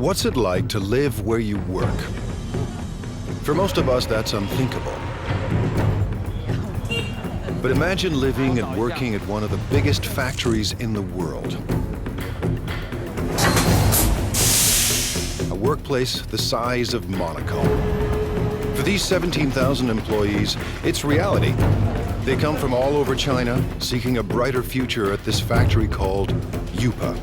What's it like to live where you work? For most of us, that's unthinkable. But imagine living and working at one of the biggest factories in the world. A workplace the size of Monaco. For these 17,000 employees, it's reality. They come from all over China, seeking a brighter future at this factory called Yupa.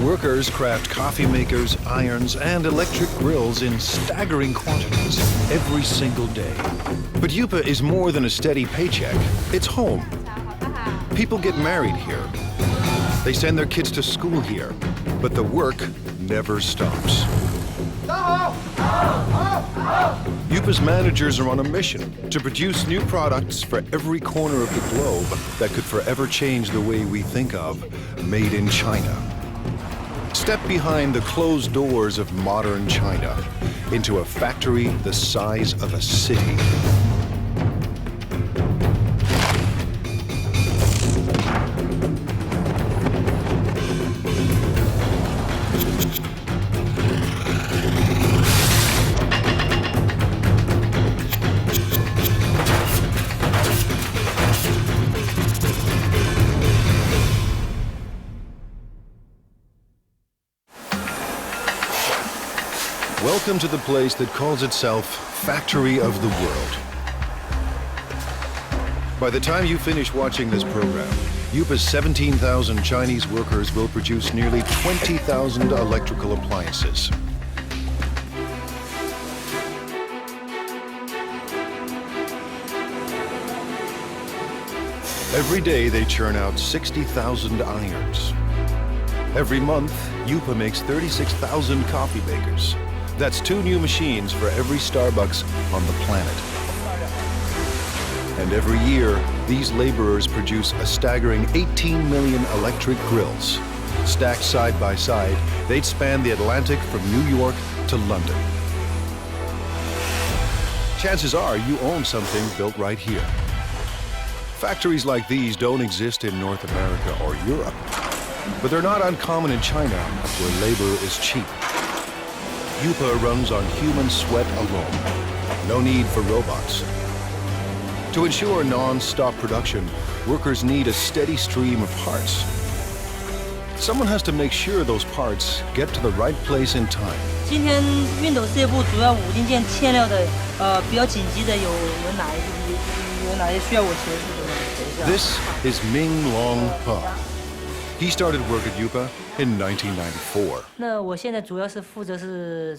Workers craft coffee makers, irons, and electric grills in staggering quantities every single day. But Yupa is more than a steady paycheck. It's home. People get married here. They send their kids to school here. But the work never stops. Yupa's managers are on a mission to produce new products for every corner of the globe that could forever change the way we think of made in China. Step behind the closed doors of modern China into a factory the size of a city. Welcome to the place that calls itself Factory of the World. By the time you finish watching this program, Yupa's 17,000 Chinese workers will produce nearly 20,000 electrical appliances. Every day they churn out 60,000 irons. Every month, Yupa makes 36,000 coffee makers. That's 2 new machines for every Starbucks on the planet. And every year, these laborers produce a staggering 18 million electric grills. Stacked side by side, they'd span the Atlantic from New York to London. Chances are you own something built right here. Factories like these don't exist in North America or Europe, but they're not uncommon in China, where labor is cheap. Yupa runs on human sweat alone. No need for robots. To ensure non-stop production, workers need a steady stream of parts. Someone has to make sure those parts get to the right place in time. 今天熨斗事业部主要5零件欠料的，比较紧急的有哪些需要我协助的？ This is Ming Long He. He started work at Yupa in 1994. 那我现在主要是负责是。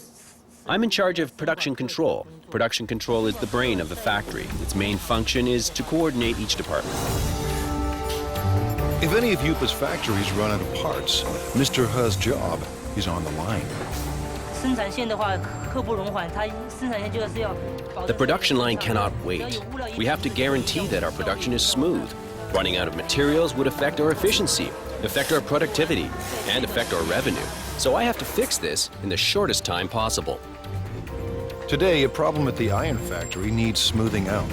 I'm in charge of production control. Production control is the brain of the factory. Its main function is to coordinate each department. If any of Yupa's factories run out of parts, Mr. He's job is on the line. 生产线的话，刻不容缓，它生产线就是要。 The production line cannot wait. We have to guarantee that our production is smooth. Running out of materials would affect our efficiency, affect our productivity, and affect our revenue. So I have to fix this in the shortest time possible. Today, a problem at the iron factory needs smoothing out.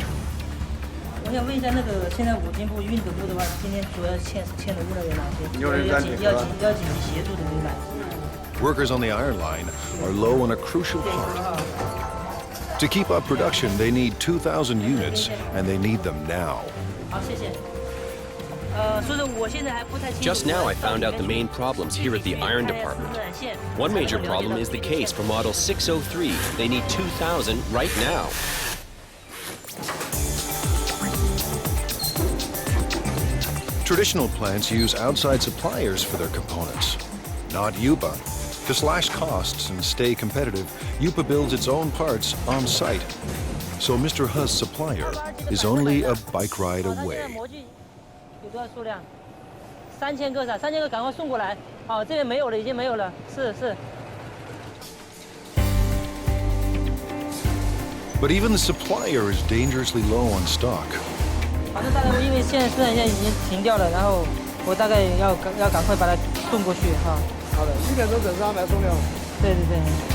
我想问一下，那个现在5金部、熨斗部的话，今天主要欠的物料有哪些？要紧急协助的有哪些？ Workers on the iron line are low on a crucial part. To keep up production, they need 2,000 units, and they need them now. 好，谢谢。 Just now I found out the main problems here at the iron department. One major problem is the case for model 603. They need 2,000 right now. Traditional plants use outside suppliers for their components, not Yupa. To slash costs and stay competitive, Yupa builds its own parts on site. So Mr. He's supplier is only a bike ride away. 有多少数量？3000个是吧？3000个赶快送过来。好，这边没有了，已经没有了。是。 But even the supplier is dangerously low on stock. 反正大概因为现在生产线已经停掉了，然后我大概要赶快把它送过去哈。好的，1点钟准时安排送料。对。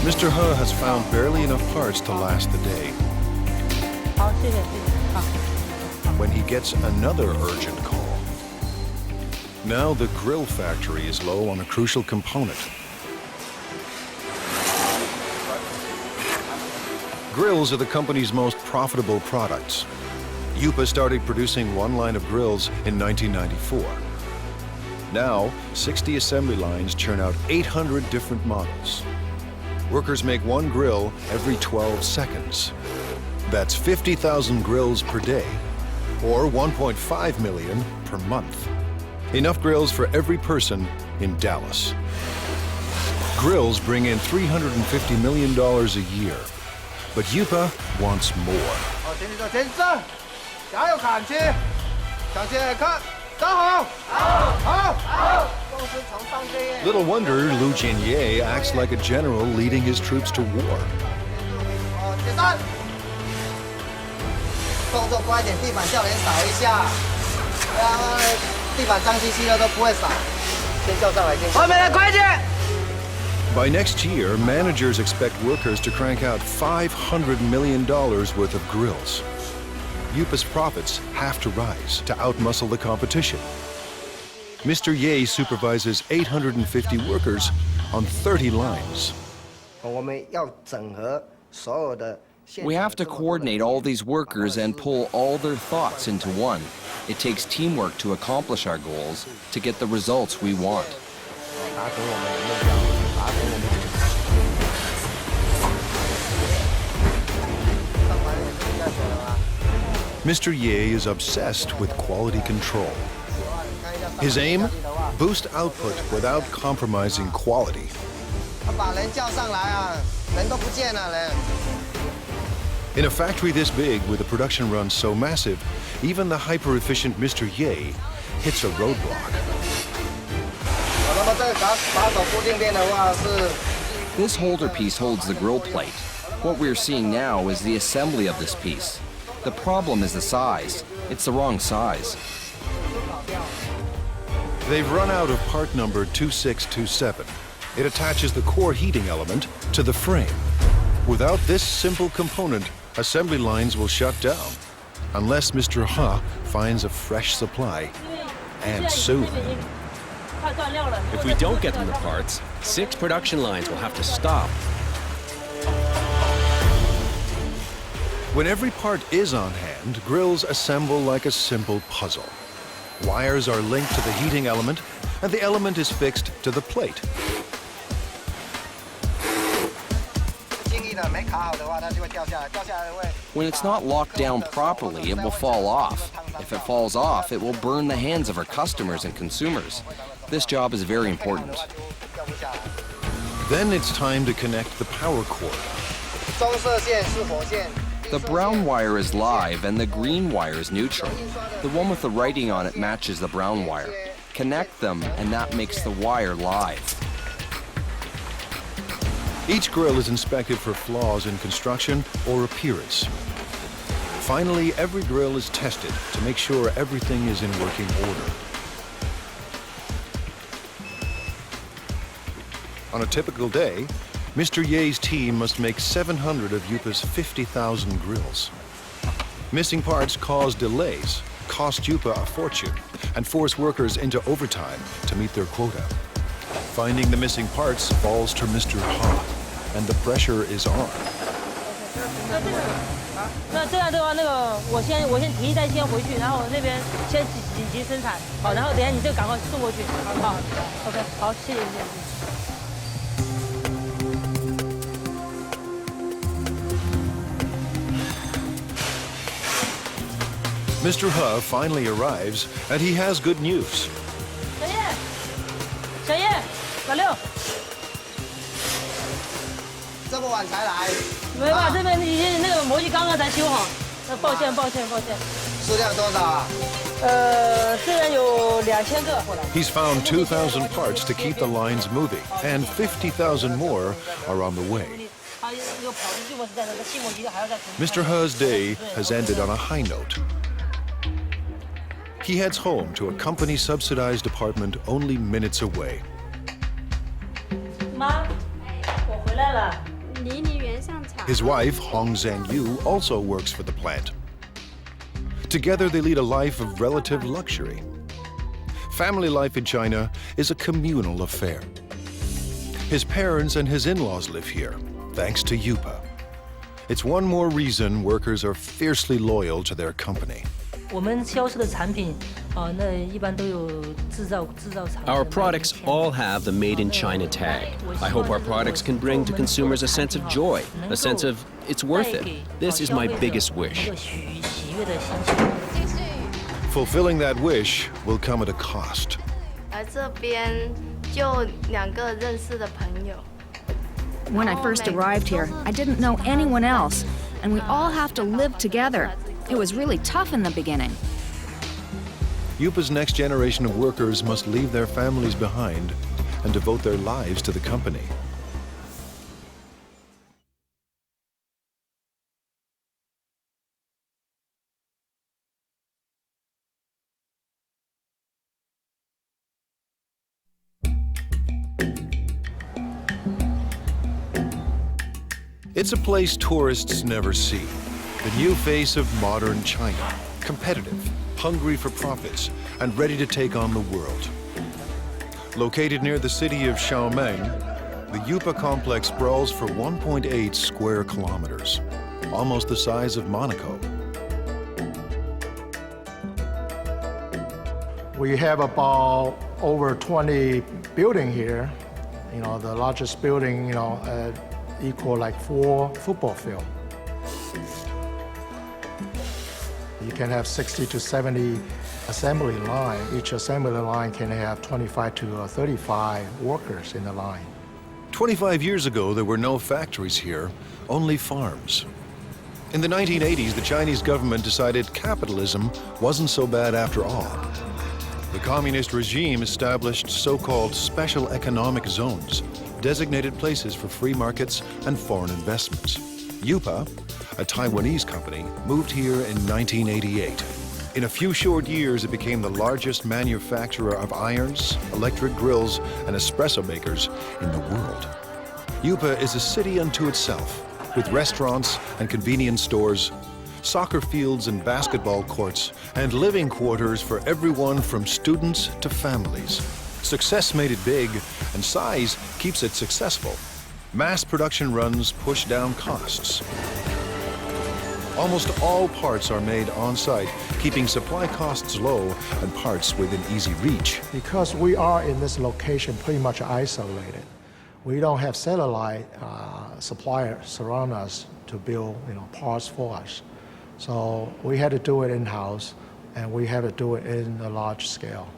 Mr. He has found barely enough parts to last the day. 好，谢谢。好。 When he gets another urgent call. Now the grill factory is low on a crucial component. Grills are the company's most profitable products. Yupa started producing one line of grills in 1994. Now, 60 assembly lines churn out 800 different models. Workers make one grill every 12 seconds. That's 50,000 grills per day, or 1.5 million per month. Enough grills for every person in Dallas. Grills bring in $350 million a year, but Yupa wants more. Little wonder Lu Jinye acts like a general leading his troops to war. By next year, managers expect workers to crank out $500 million worth of grills. Yupa's profits have to rise to outmuscle the competition. Mr. Ye supervises 850 workers on 30 lines. We have to coordinate all these workers and pull all their thoughts into one. It takes teamwork to accomplish our goals, to get the results we want. Mr. Ye is obsessed with quality control. His aim? Boost output without compromising quality. In a factory this big, with a production run so massive, even the hyper-efficient Mr. Ye hits a roadblock. This holder piece holds the grill plate. What we're seeing now is the assembly of this piece. The problem is the size. It's the wrong size. They've run out of part number 2627. It attaches the core heating element to the frame. Without this simple component, assembly lines will shut down, unless Mr. Ha finds a fresh supply, and soon. If we don't get them the parts, 6 production lines will have to stop. When every part is on hand, grills assemble like a simple puzzle. Wires are linked to the heating element, and the element is fixed to the plate. When it's not locked down properly, it will fall off. If it falls off, it will burn the hands of our customers and consumers. This job is very important. Then it's time to connect the power cord. The brown wire is live and the green wire is neutral. The one with the writing on it matches the brown wire. Connect them and that makes the wire live. Each grill is inspected for flaws in construction or appearance. Finally, every grill is tested to make sure everything is in working order. On a typical day, Mr. Ye's team must make 700 of Yupa's 50,000 grills. Missing parts cause delays, cost Yupa a fortune, and force workers into overtime to meet their quota. Finding the missing parts falls to Mr. Ha, and the pressure is on. 那这样的话，我先提一袋先回去，然后那边先紧急生产，好，然后等一下你就赶快送过去，好 ，OK， 好，谢谢。 Mr. Ha finally arrives, and he has good news. 小叶，老六，这么晚才来？没办法，这边已经那个模具刚刚才修好，抱歉。数量多少啊？这边有2000个。 He's found 2,000 parts to keep the lines moving, and 50,000 more are on the way. Mr. Ha's day has ended on a high note. He heads home to a company-subsidized apartment only minutes away. 妈，我回来了。 His wife, Hong Zhangyu, also works for the plant. Together, they lead a life of relative luxury. Family life in China is a communal affair. His parents and his in-laws live here, thanks to Yupa. It's one more reason workers are fiercely loyal to their company. 我们销售的产品，那一般都有制造厂。 Our products all have the Made in China tag. I hope our products can bring to consumers a sense of joy, a sense of it's worth it. This is my biggest wish. Fulfilling that wish will come at a cost. 来这边就2个认识的朋友。 When I first arrived here, I didn't know anyone else, and we all have to live together. It was really tough in the beginning. Yupa's next generation of workers must leave their families behind and devote their lives to the company. It's a place tourists never see. The new face of modern China, competitive, hungry for profits, and ready to take on the world. Located near the city of Xiaomeng, the Yupa complex sprawls for 1.8 square kilometers, almost the size of Monaco. We have about over 20 buildings here. You know, the largest building, equal like 4 football fields. You can have 60 to 70 assembly line. Each assembly line can have 25 to 35 workers in the line. 25 years ago, there were no factories here, only farms. In the 1980s, the Chinese government decided capitalism wasn't so bad after all. The communist regime established so-called special economic zones, designated places for free markets and foreign investments. Yupa, a Taiwanese company, moved here in 1988. In a few short years, it became the largest manufacturer of irons, electric grills, and espresso makers in the world. Yupa is a city unto itself, with restaurants and convenience stores, soccer fields and basketball courts, and living quarters for everyone from students to families. Success made it big, and size keeps it successful. Mass production runs push down costs. Almost all parts are made on-site, keeping supply costs low and parts within easy reach. Because we are in this location pretty much isolated, we don't have satellite suppliers surround us to build parts for us. So we had to do it in-house, and we had to do it in a large scale.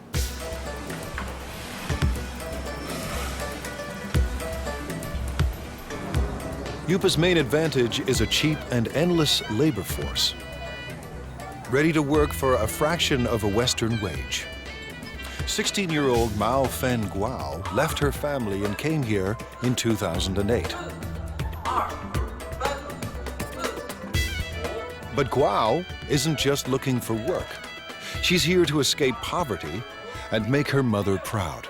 Yupa's main advantage is a cheap and endless labor force, ready to work for a fraction of a Western wage. 16-year-old Mao Fen Guo left her family and came here in 2008. But Guo isn't just looking for work. She's here to escape poverty and make her mother proud.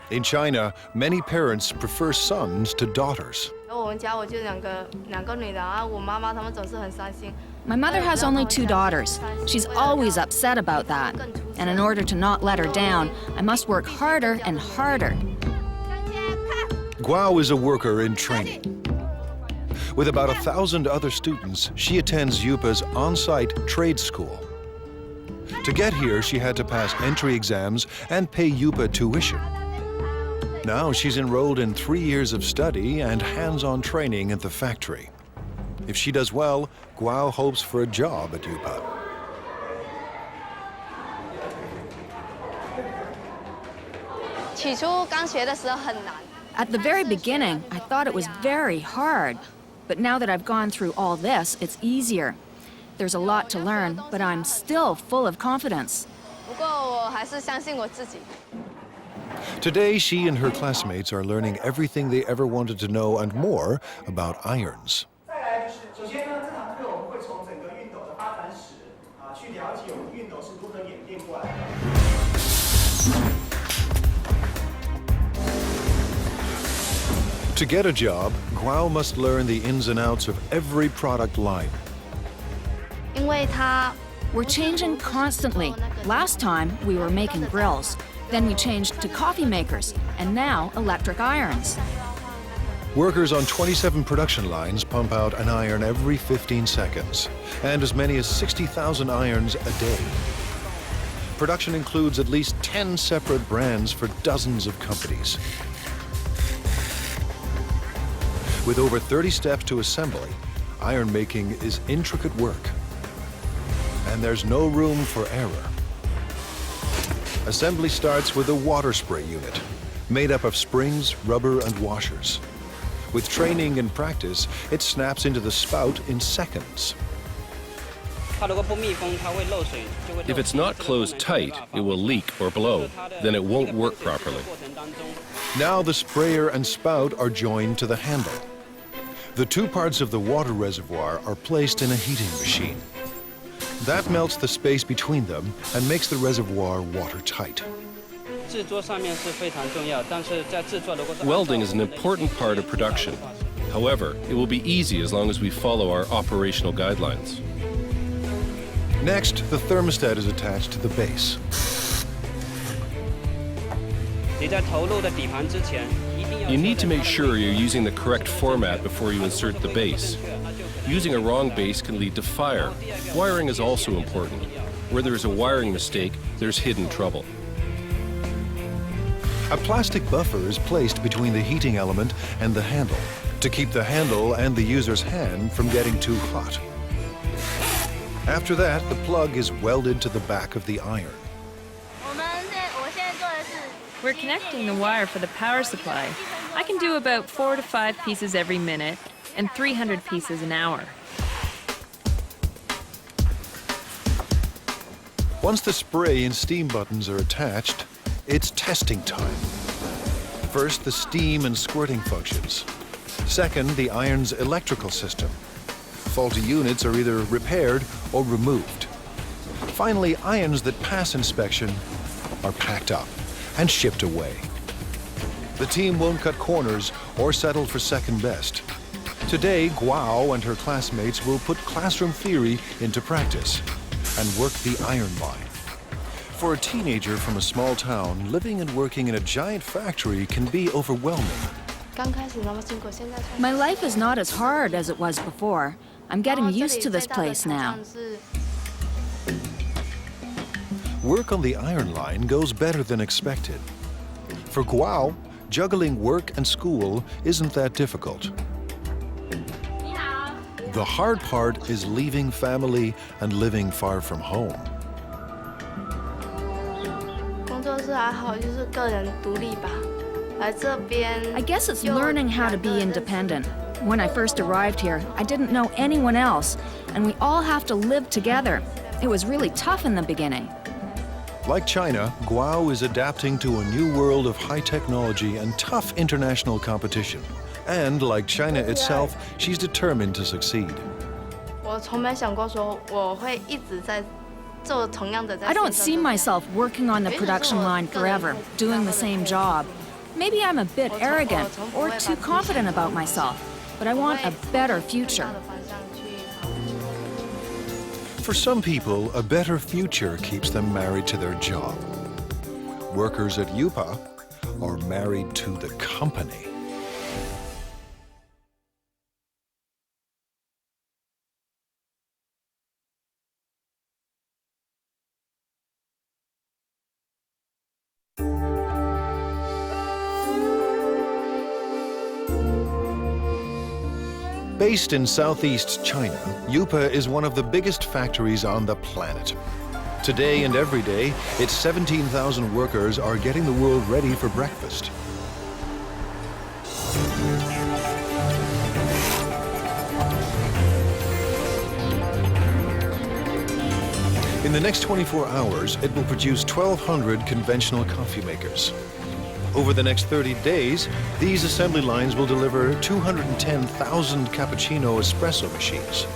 In China, many parents prefer sons to daughters. My mother has only 2 daughters. She's always upset about that. And in order to not let her down, I must work harder and harder. Guo is a worker in training. With about 1,000 other students, she attends Yupa's on-site trade school. To get here, she had to pass entry exams and pay Yupa tuition. Now she's enrolled in 3 years of study and hands-on training at the factory. If she does well, Guo hopes for a job at Yupa. At the very beginning, I thought it was very hard. But now that I've gone through all this, it's easier. There's a lot to learn, but I'm still full of confidence. Today, she and her classmates are learning everything they ever wanted to know and more about irons. To get a job, Guo must learn the ins and outs of every product line. We're changing constantly. Last time, we were making grills. Then we changed to coffee makers, and now electric irons. Workers on 27 production lines pump out an iron every 15 seconds, and as many as 60,000 irons a day. Production includes at least 10 separate brands for dozens of companies. With over 30 steps to assembly, iron making is intricate work. And there's no room for error. Assembly starts with a water spray unit, made up of springs, rubber, and washers. With training and practice, it snaps into the spout in seconds. If it's not closed tight, it will leak or blow. Then it won't work properly. Now the sprayer and spout are joined to the handle. The two parts of the water reservoir are placed in a heating machine. That melts the space between them and makes the reservoir watertight. Welding is an important part of production. However, it will be easy as long as we follow our operational guidelines. Next, the thermostat is attached to the base. You need to make sure you're using the correct format before you insert the base. Using a wrong base can lead to fire. Wiring is also important. Where there's a wiring mistake, there's hidden trouble. A plastic buffer is placed between the heating element and the handle to keep the handle and the user's hand from getting too hot. After that, the plug is welded to the back of the iron. We're connecting the wire for the power supply. I can do about 4 to 5 pieces every minute and 300 pieces an hour. Once the spray and steam buttons are attached, it's testing time. First, the steam and squirting functions. Second, the iron's electrical system. Faulty units are either repaired or removed. Finally, irons that pass inspection are packed up and shipped away. The team won't cut corners or settle for second best. Today, Guo and her classmates will put classroom theory into practice and work the iron line. For a teenager from a small town, living and working in a giant factory can be overwhelming. My life is not as hard as it was before. I'm getting used to this place now. Work on the iron line goes better than expected. For Guo, juggling work and school isn't that difficult. The hard part is leaving family and living far from home. I guess it's learning how to be independent. When I first arrived here, I didn't know anyone else, and we all have to live together. It was really tough in the beginning. Like China, Guo is adapting to a new world of high technology and tough international competition. And like China itself, she's determined to succeed. I don't see myself working on the production line forever, doing the same job. Maybe I'm a bit arrogant or too confident about myself, but I want a better future. For some people, a better future keeps them married to their job. Workers at UPA are married to the company. Based in southeast China, UPA is one of the biggest factories on the planet. Today and every day, its 17,000 workers are getting the world ready for breakfast. In the next 24 hours, it will produce 1,200 conventional coffee makers. Over the next 30 days, these assembly lines will deliver 210,000 cappuccino espresso machines.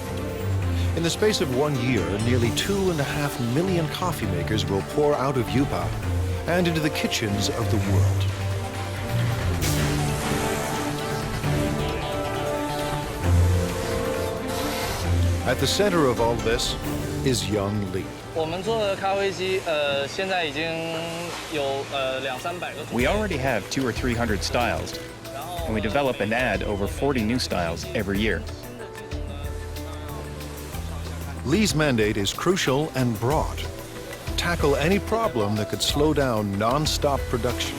In the space of 1 year, nearly 2.5 million coffee makers will pour out of UPA and into the kitchens of the world. At the center of all this, is young Lee. We already have 200 or 300 styles, and we develop and add over 40 new styles every year. Lee's mandate is crucial and broad. Tackle any problem that could slow down non-stop production.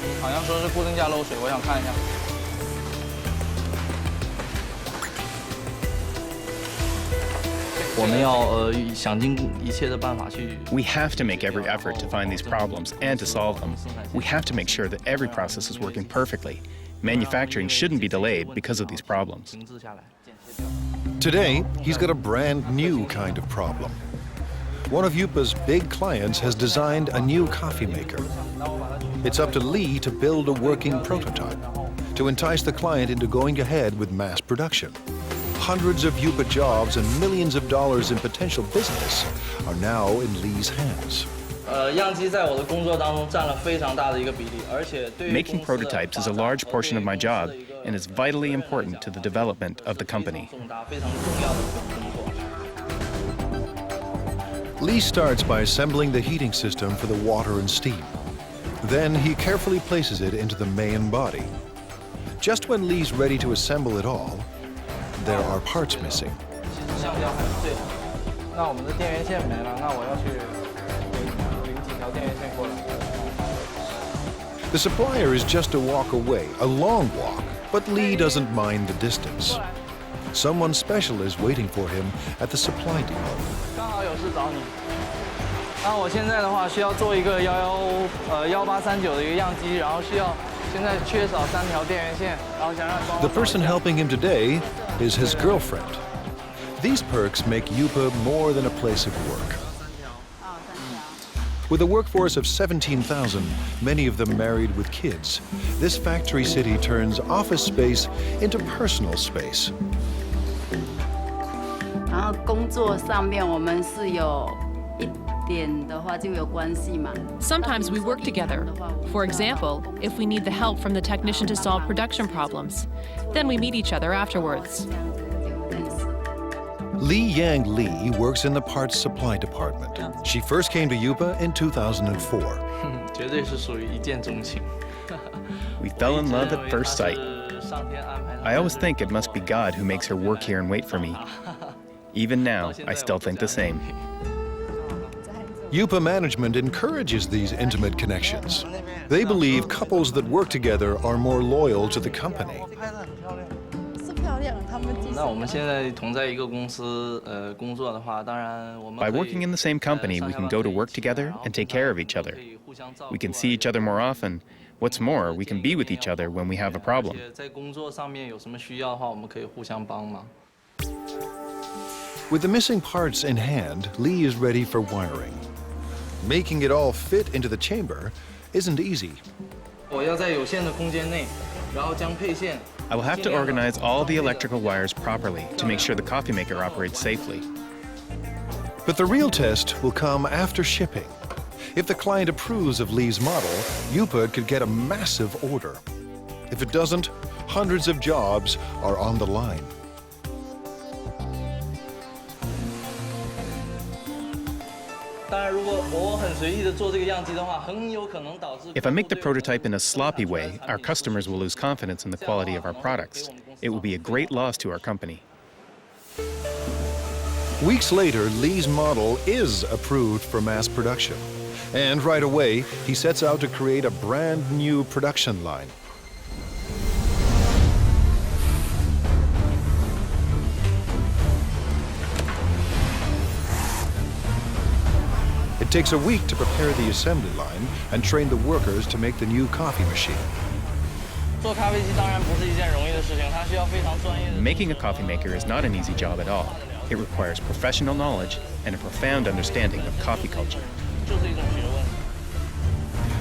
We have to make every effort to find these problems and to solve them. We have to make sure that every process is working perfectly. Manufacturing shouldn't be delayed because of these problems. Today, he's got a brand new kind of problem. One of Yupa's big clients has designed a new coffee maker. It's up to Lee to build a working prototype to entice the client into going ahead with mass production. Hundreds of Yupa jobs and millions of dollars in potential business are now in Lee's hands. Making prototypes is a large portion of my job and is vitally important to the development of the company. Lee starts by assembling the heating system for the water and steam. Then he carefully places it into the main body. Just when Lee's ready to assemble it all, there are parts missing. The supplier is just a walk away, a long walk, but Lee doesn't mind the distance. Someone special is waiting for him at the supply depot. The person helping him today is his girlfriend. These perks make Yupa more than a place of work. With a workforce of 17,000, many of them married with kids, this factory city turns office space into personal space. Sometimes we work together. For example, if we need the help from the technician to solve production problems, then we meet each other afterwards. Li Yang Lee works in the parts supply department. She first came to Yupa in 2004. We fell in love at first sight. I always think it must be God who makes her work here and wait for me. Even now, I still think the same. Yupa management encourages these intimate connections. They believe couples that work together are more loyal to the company. By working in the same company, we can go to work together and take care of each other. We can see each other more often. What's more, we can be with each other when we have a problem. With the missing parts in hand, Lee is ready for wiring. Making it all fit into the chamber isn't easy. I will have to organize all the electrical wires properly to make sure the coffee maker operates safely. But the real test will come after shipping. If the client approves of Lee's model, Yupa could get a massive order. If it doesn't, hundreds of jobs are on the line. If I make the prototype in a sloppy way, our customers will lose confidence in the quality of our products. It will be a great loss to our company. Weeks later, Lee's model is approved for mass production. And right away, he sets out to create a brand new production line. It takes a week to prepare the assembly line and train the workers to make the new coffee machine. Making a coffee maker is not an easy job at all. It requires professional knowledge and a profound understanding of coffee culture.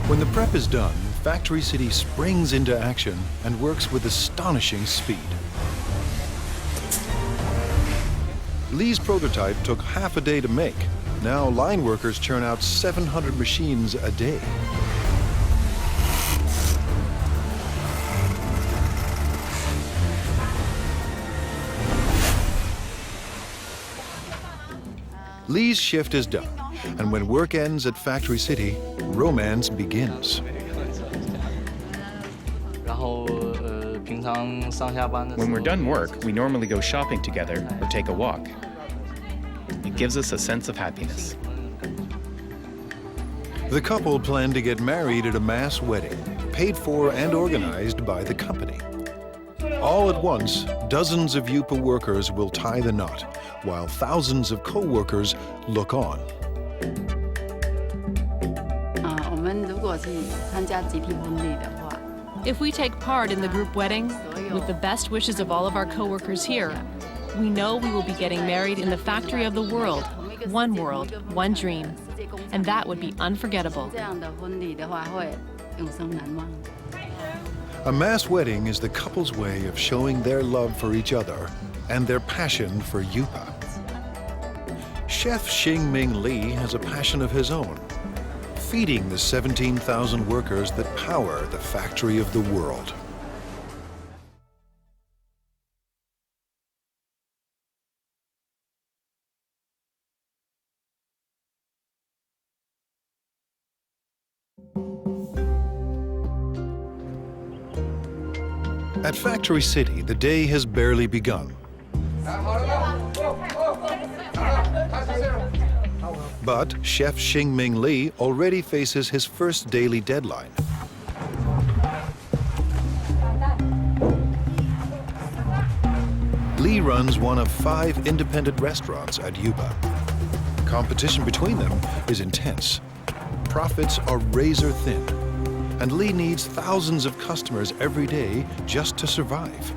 When the prep is done, Factory City springs into action and works with astonishing speed. Lee's prototype took half a day to make. Now line workers churn out 700 machines a day. Lee's shift is done, and when work ends at Factory City, romance begins. When we're done work, we normally go shopping together or take a walk. It gives us a sense of happiness. The couple plan to get married at a mass wedding, paid for and organized by the company. All at once, dozens of Yupa workers will tie the knot, while thousands of co-workers look on. If we take part in the group wedding, with the best wishes of all of our co-workers here, we know we will be getting married in the factory of the world, one dream. And that would be unforgettable. A mass wedding is the couple's way of showing their love for each other and their passion for Yupa. Chef Xingming Li has a passion of his own, feeding the 17,000 workers that power the factory of the world. At Factory City, the day has barely begun. But Chef Xingming Li already faces his first daily deadline. Li runs one of 5 independent restaurants at Yupa. Competition between them is intense. Profits are razor thin, and Li needs thousands of customers every day just to survive.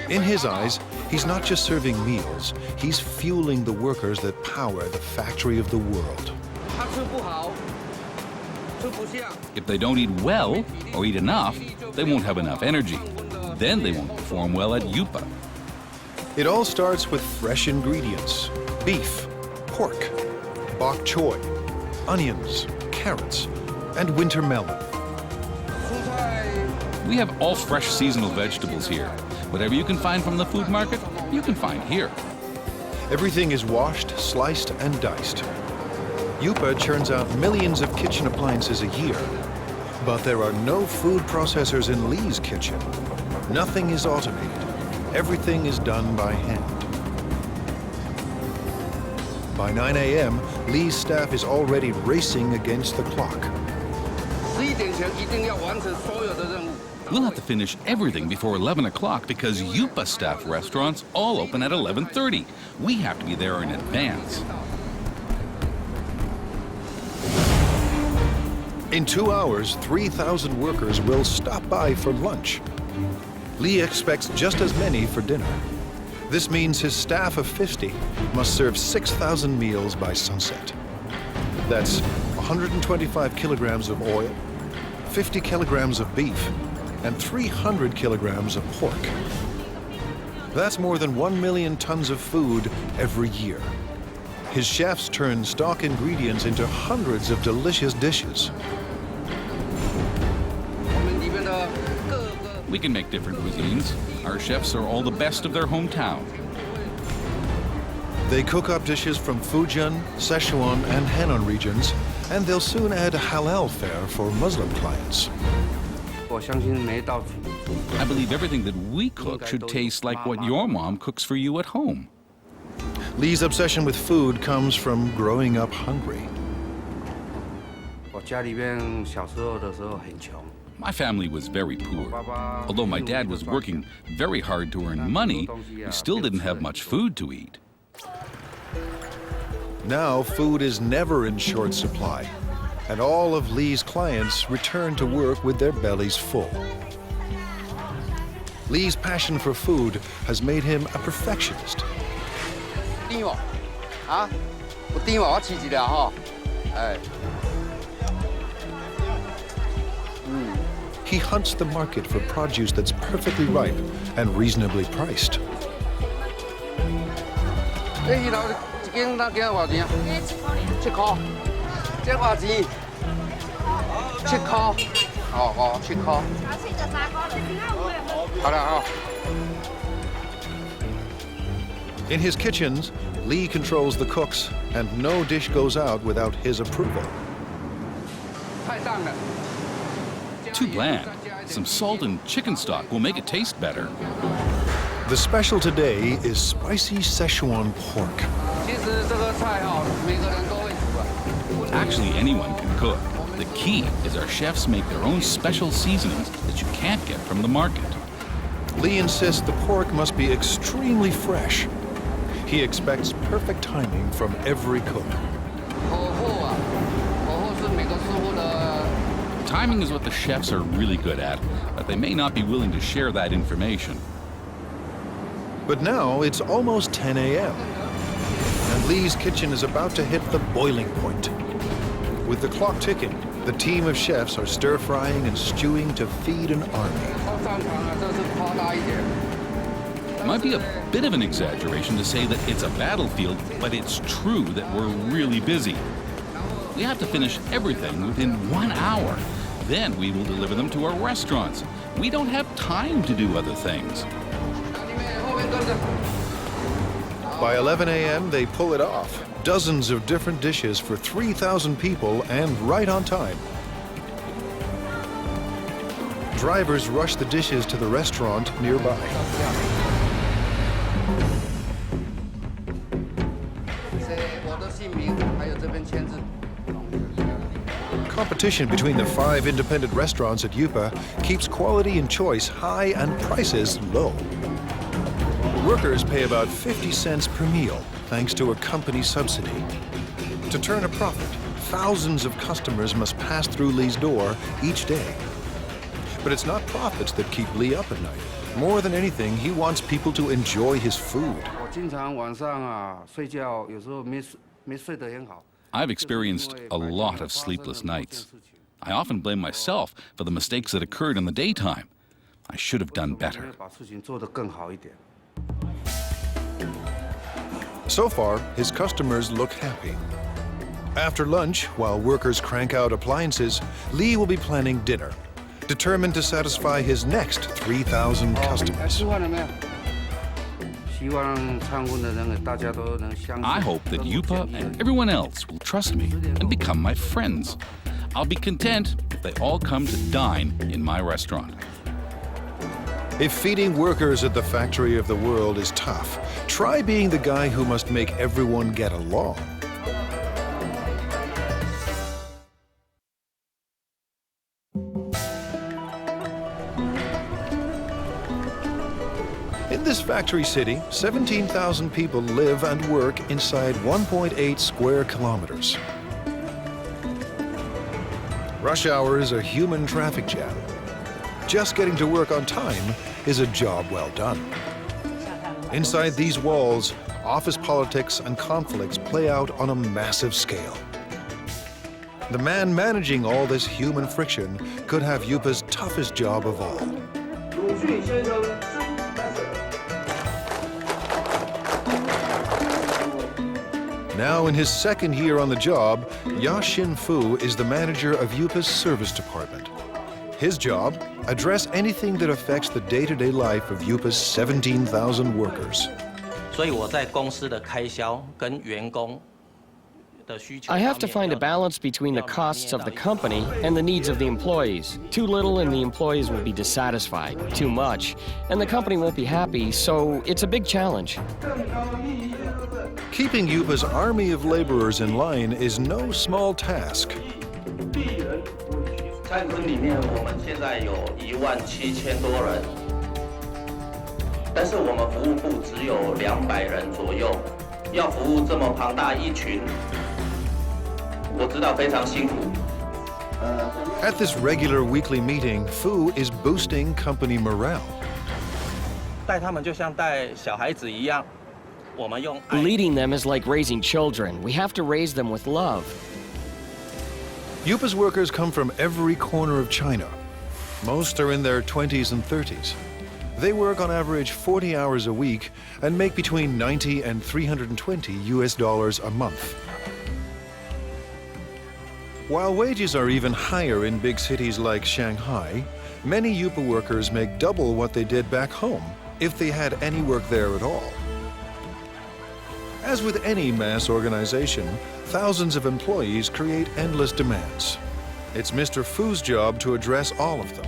In his eyes, he's not just serving meals, he's fueling the workers that power the factory of the world. If they don't eat well or eat enough, they won't have enough energy. Then they won't perform well at Yupa. It all starts with fresh ingredients: beef, pork, bok choy, onions, carrots, and winter melon. We have all fresh seasonal vegetables here. Whatever you can find from the food market, you can find here. Everything is washed, sliced, and diced. Yupa churns out millions of kitchen appliances a year, but there are no food processors in Li's kitchen. Nothing is automated. Everything is done by hand. By 9 a.m., Li's staff is already racing against the clock. We'll have to finish everything before 11 o'clock because Yupa staff restaurants all open at 11:30. We have to be there in advance. In 2 hours, 3,000 workers will stop by for lunch. Li expects just as many for dinner. This means his staff of 50 must serve 6,000 meals by sunset. That's 125 kilograms of oil, 50 kilograms of beef, and 300 kilograms of pork. That's more than 1 million tons of food every year. His chefs turn stock ingredients into hundreds of delicious dishes. We can make different cuisines. Our chefs are all the best of their hometown. They cook up dishes from Fujian, Sichuan, and Henan regions, and they'll soon add a halal fare for Muslim clients. I believe everything that we cook should taste like what your mom cooks for you at home. Li's obsession with food comes from growing up hungry. My family was very poor. Although my dad was working very hard to earn money, we still didn't have much food to eat. Now food is never in short supply, and all of Li's clients return to work with their bellies full. Li's passion for food has made him a perfectionist. He hunts the market for produce that's perfectly ripe and reasonably priced. In his kitchens, Lee controls the cooks, and no dish goes out without his approval. Too bland. Some salt and chicken stock will make it taste better. The special today is spicy Szechuan pork. Actually, anyone can cook. The key is our chefs make their own special seasonings that you can't get from the market. Lee insists the pork must be extremely fresh. He expects perfect timing from every cook. Timing is what the chefs are really good at, but they may not be willing to share that information. But now it's almost 10 a.m. and Lee's kitchen is about to hit the boiling point. With the clock ticking, the team of chefs are stir-frying and stewing to feed an army. It might be a bit of an exaggeration to say that it's a battlefield, but it's true that we're really busy. We have to finish everything within 1 hour. Then we will deliver them to our restaurants. We don't have time to do other things. By 11 a.m., they pull it off. Dozens of different dishes for 3,000 people and right on time. Drivers rush the dishes to the restaurant nearby. Competition between the 5 independent restaurants at Yupa keeps quality and choice high and prices low. Workers pay about 50 cents per meal, thanks to a company subsidy. To turn a profit, thousands of customers must pass through Lee's door each day. But it's not profits that keep Lee up at night. More than anything, he wants people to enjoy his food. I've experienced a lot of sleepless nights. I often blame myself for the mistakes that occurred in the daytime. I should have done better. So far, his customers look happy. After lunch, while workers crank out appliances, Lee will be planning dinner, determined to satisfy his next 3,000 customers. I hope that Yupa and everyone else will trust me and become my friends. I'll be content if they all come to dine in my restaurant. If feeding workers at the factory of the world is tough, try being the guy who must make everyone get along. In this factory city, 17,000 people live and work inside 1.8 square kilometers. Rush hour is a human traffic jam. Just getting to work on time is a job well done. Inside these walls, office politics and conflicts play out on a massive scale. The man managing all this human friction could have Yupa's toughest job of all. Now in his second year on the job, Ya Xin-fu is the manager of Yupa's service department. His job, address anything that affects the day-to-day life of Yupa's 17,000 workers. I have to find a balance between the costs of the company and the needs of the employees. Too little and the employees will be dissatisfied. Too much and the company won't be happy, so it's a big challenge. Keeping Yupa's army of laborers in line is no small task. At this regular weekly meeting, Fu is boosting company morale. Leading them is like raising children. We have to raise them with love. Yupa's workers come from every corner of China. Most are in their 20s and 30s. They work on average 40 hours a week and make between $90 and $320 US a month. While wages are even higher in big cities like Shanghai, many Yupa workers make double what they did back home if they had any work there at all. As with any mass organization, thousands of employees create endless demands. It's Mr. Fu's job to address all of them.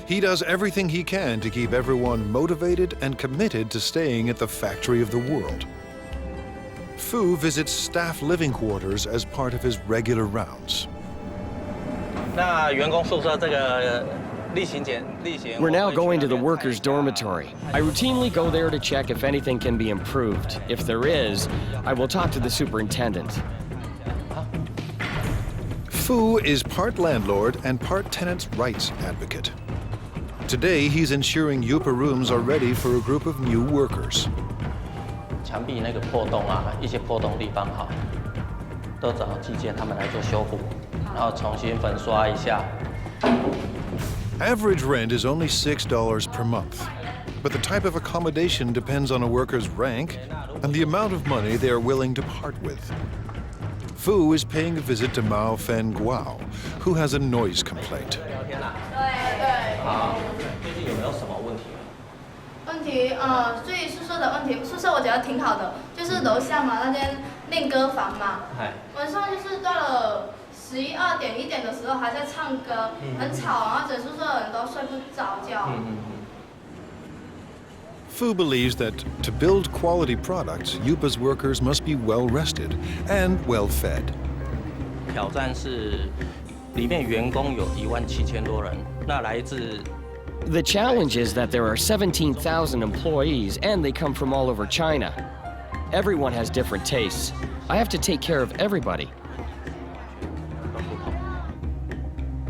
He does everything he can to keep everyone motivated and committed to staying at the factory of the world. Fu visits staff living quarters as part of his regular rounds. We're now going to the workers' dormitory. I routinely go there to check if anything can be improved. If there is, I will talk to the superintendent. Fu is part landlord and part tenants' rights advocate. Today, he's ensuring Yupa rooms are ready for a group of new workers. Average rent is only $6 per month, but the type of accommodation depends on a worker's rank and the amount of money they are willing to part with. Fu is paying a visit to Mao Fen Guao, who has a noise complaint. 所以宿舍的问题，宿舍我觉得挺好的，就是楼下嘛那间练歌房嘛，晚上就是到了11、2点、1点的时候还在唱歌，很吵，然后整宿舍的人都睡不着觉。Fu believes that to build quality products, Yupa's workers must be well rested and well fed. 挑战是里面员工有17000多人，那来自 The challenge is that there are 17,000 employees and they come from all over China. Everyone has different tastes. I have to take care of everybody.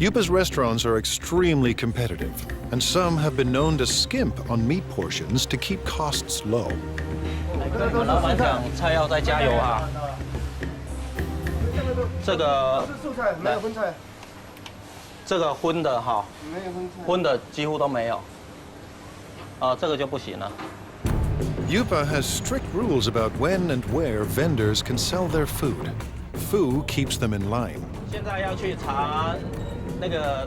Yupa's restaurants are extremely competitive, and some have been known to skimp on meat portions to keep costs low. 老板讲菜要再加油啊！这个没有荤菜，这个荤的哈，荤的几乎都没有。这个就不行了。Yupa has strict rules about when and where vendors can sell their food. Fu keeps them in line. 现在要去查。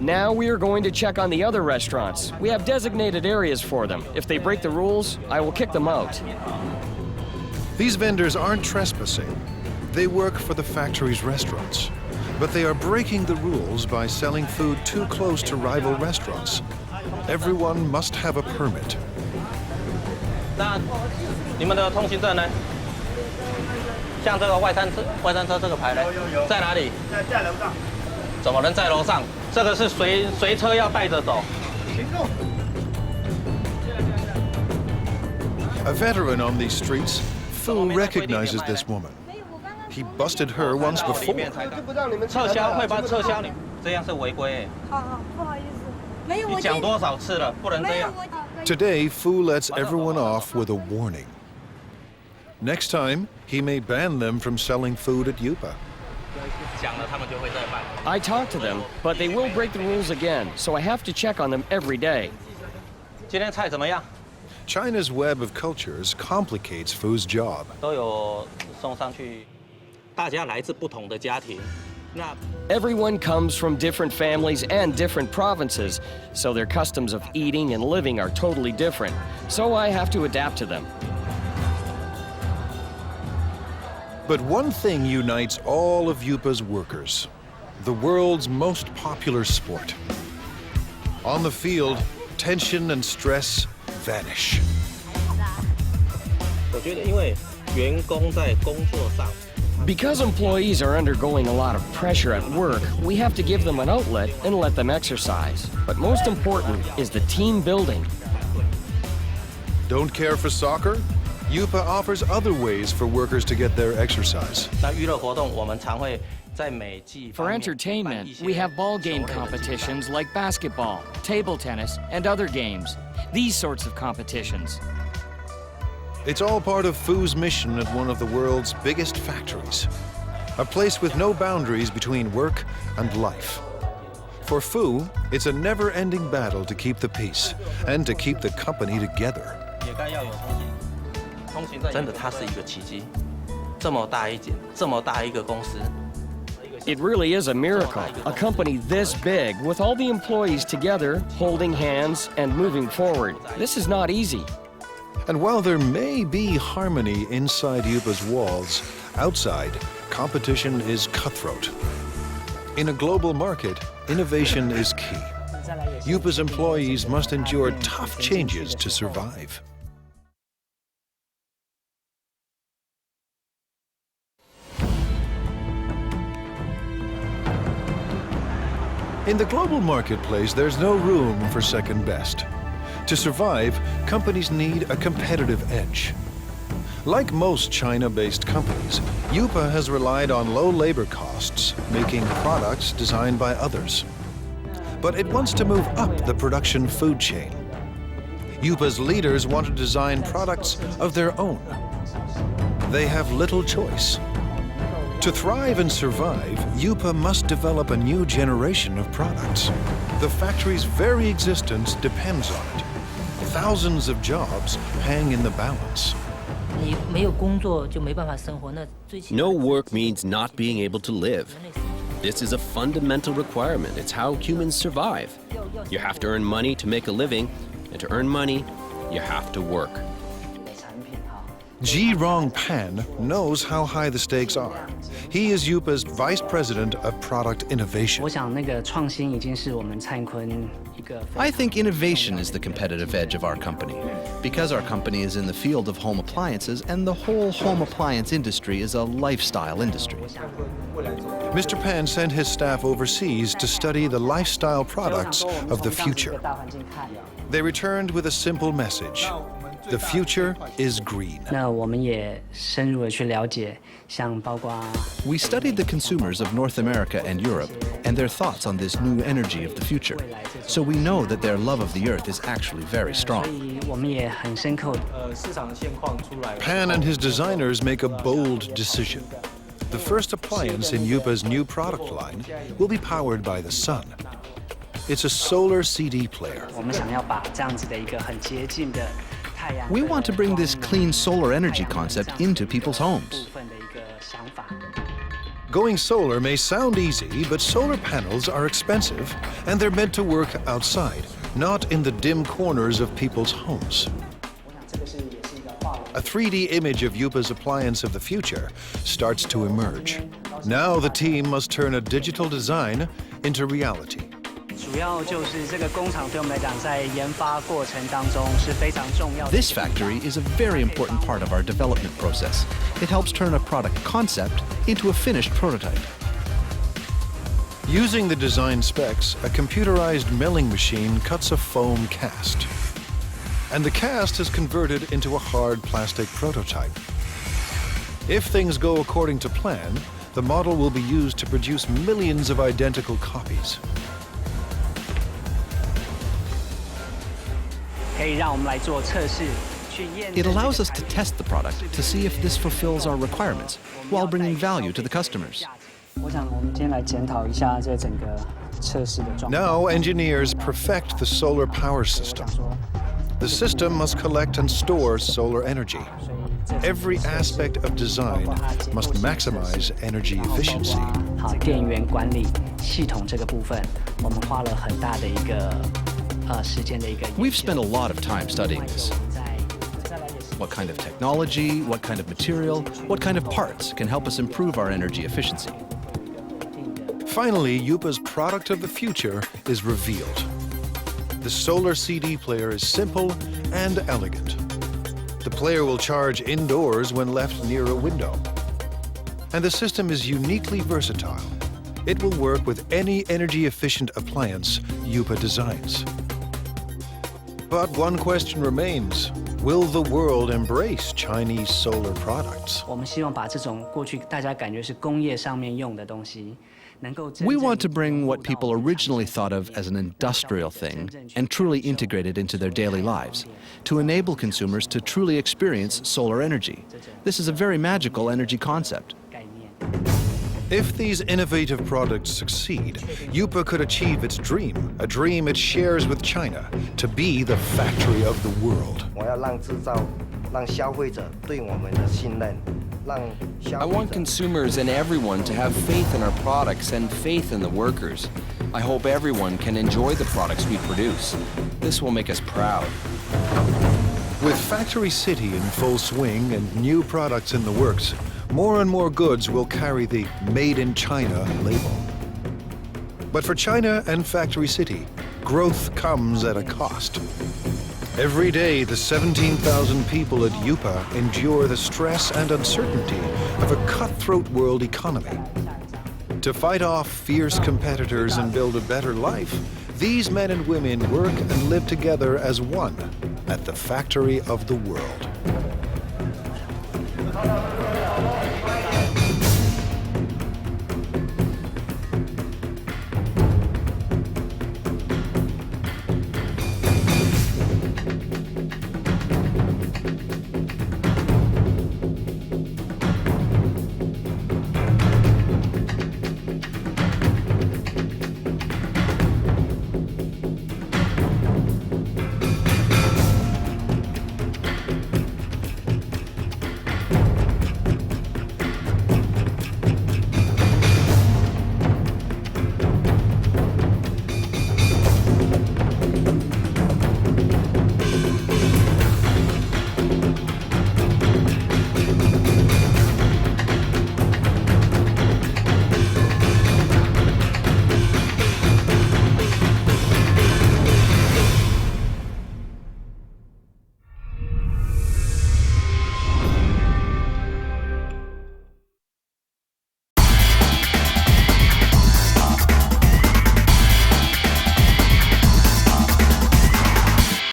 Now we are going to check on the other restaurants. We have designated areas for them. If they break the rules, I will kick them out. These vendors aren't trespassing. They work for the factory's restaurants. But they are breaking the rules by selling food too close to rival restaurants. Everyone must have a permit. 那你们的通行证呢？像这个外餐车这个牌呢，在哪里？在楼上。 怎么能在楼上？这个是随车要带着走。A veteran on these streets, Fu recognizes this woman. He busted her once before. 撤销会帮撤销你，这样是违规。好，不好意思，没有。你讲多少次了，不能这样。Today, Fu lets everyone off with a warning. Next time, he may ban them from selling food at Yupa. I talk to them, but they will break the rules again, so I have to check on them every day. 今天菜怎么样？ China's web of cultures complicates Fu's job. 都有送上去，大家来自不同的家庭。那 Everyone comes from different families and different provinces, so their customs of eating and living are totally different. So I have to adapt to them. But one thing unites all of Yupa's workers: the world's most popular sport. On the field, tension and stress vanish. 我觉得，因为员工在工作上。 Because employees are undergoing a lot of pressure at work, we have to give them an outlet and let them exercise. But most important is the team building. Don't care for soccer? Yupa offers other ways for workers to get their exercise. For entertainment, we have ball game competitions like basketball, table tennis, and other games. These sorts of competitions. It's all part of Fu's mission at one of the world's biggest factories, a place with no boundaries between work and life. For Fu, it's a never-ending battle to keep the peace and to keep the company together. 真的，它是一个奇迹，这么大一间，这么大一个公司。 It really is a miracle. A company this big, with all the employees together, holding hands and moving forward. This is not easy. And while there may be harmony inside Yupa's walls, outside, competition is cutthroat. In a global market, innovation is key. Yupa's employees must endure tough changes to survive. In the global marketplace, there's no room for second best. To survive, companies need a competitive edge. Like most China-based companies, Yupa has relied on low labor costs, making products designed by others. But it wants to move up the production food chain. Yupa's leaders want to design products of their own. They have little choice. To thrive and survive, Yupa must develop a new generation of products. The factory's very existence depends on it. Thousands of jobs hang in the balance. No work means not being able to live. This is a fundamental requirement. It's how humans survive. You have to earn money to make a living, and to earn money, you have to work. Ji-Rong Pan knows how high the stakes are. He is Yupa's Vice President of Product Innovation. I think innovation is the competitive edge of our company, because our company is in the field of home appliances, and the whole home appliance industry is a lifestyle industry. Mr. Pan sent his staff overseas to study the lifestyle products of the future. They returned with a simple message. The future is green. We studied the consumers of North America and Europe and their thoughts on this new energy of the future. So we know that their love of the earth is actually very strong. Pan and his designers make a bold decision. The first appliance in Yupa's new product line will be powered by the sun. It's a solar CD player. We want to bring this clean solar energy concept into people's homes. Going solar may sound easy, but solar panels are expensive, and they're meant to work outside, not in the dim corners of people's homes. A 3D image of Yupa's appliance of the future starts to emerge. Now the team must turn a digital design into reality. This factory is a very important part of our development process. It helps turn a product concept into a finished prototype. Using the design specs, a computerized milling machine cuts a foam cast. And the cast is converted into a hard plastic prototype. If things go according to plan, the model will be used to produce millions of identical copies. It allows us to test the product to see if this fulfills our requirements while bringing value to the customers. Now engineers perfect the solar power system. The system must collect and store solar energy. Every aspect of design must maximize energy efficiency. We've spent a lot of time studying this. What kind of technology, what kind of material, what kind of parts can help us improve our energy efficiency? Finally, Yupa's product of the future is revealed. The solar CD player is simple and elegant. The player will charge indoors when left near a window. And the system is uniquely versatile. It will work with any energy-efficient appliance Yupa designs. But one question remains. Will the world embrace Chinese solar products? We want to bring what people originally thought of as an industrial thing and truly integrate it into their daily lives, to enable consumers to truly experience solar energy. This is a very magical energy concept. If these innovative products succeed, Yupa could achieve its dream, a dream it shares with China, to be the factory of the world. I want consumers and everyone to have faith in our products and faith in the workers. I hope everyone can enjoy the products we produce. This will make us proud. With Factory City in full swing and new products in the works, more and more goods will carry the Made in China label. But for China and Factory City, growth comes at a cost. Every day, the 17,000 people at Yupa endure the stress and uncertainty of a cutthroat world economy. To fight off fierce competitors and build a better life, these men and women work and live together as one at the factory of the world.